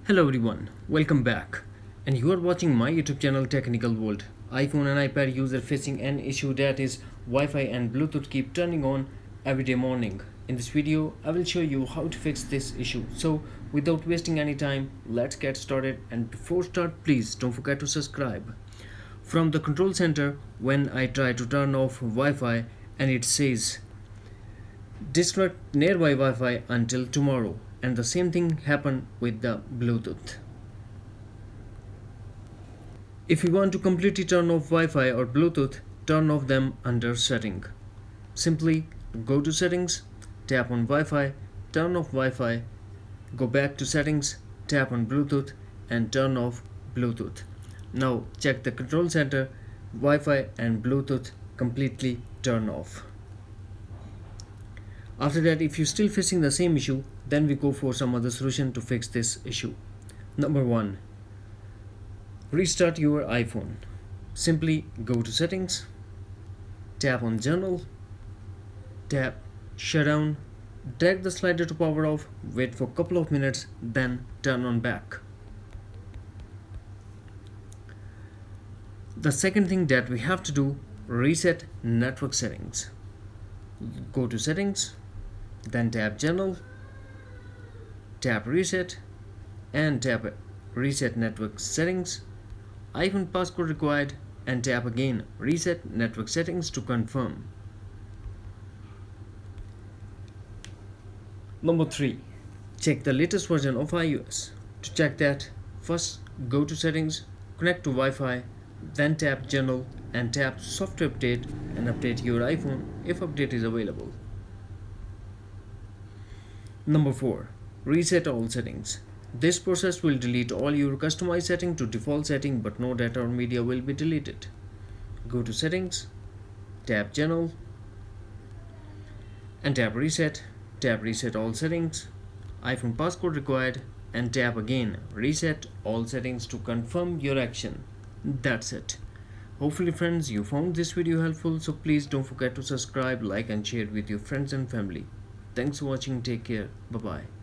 Hello everyone, welcome back. And you are watching my YouTube channel Technical World. iPhone and iPad user facing an issue that is Wi-Fi and Bluetooth keep turning on every day morning. In this video, I will show you how to fix this issue. So without wasting any time, let's get started. And before start, please don't forget to subscribe. From the control center, when I try to turn off Wi-Fi and it says disconnect nearby Wi-Fi until tomorrow, and the same thing happened with the Bluetooth. If you want to completely turn off Wi-Fi or Bluetooth, turn off them under setting. Simply go to settings, tap on Wi-Fi, turn off Wi-Fi, go back to settings, tap on Bluetooth and turn off Bluetooth. Now check the control center, Wi-Fi and Bluetooth completely turn off. After that, if you're still facing the same issue, then we go for some other solution to fix this issue. Number 1. Restart your iPhone. Simply go to settings, tap on general, tap shutdown, drag the slider to power off, wait for a couple of minutes, then turn on back. The second thing that we have to do, reset network settings. Go to settings, then tap general, tap reset and tap reset network settings, iPhone passcode required, and tap again reset network settings to confirm. Number 3. Check the latest version of iOS. To check that, first go to settings, connect to Wi-Fi, then tap general and tap software update and update your iPhone if update is available. Number 4. Reset all settings. This process will delete all your customized setting to default setting, but no data or media will be deleted. Go to settings, tap general and tap reset all settings, iPhone passcode required, and tap again reset all settings to confirm your action. That's it. Hopefully friends, you found this video helpful, so please don't forget to subscribe, like and share with your friends and family. Thanks for watching. Take care. Bye bye.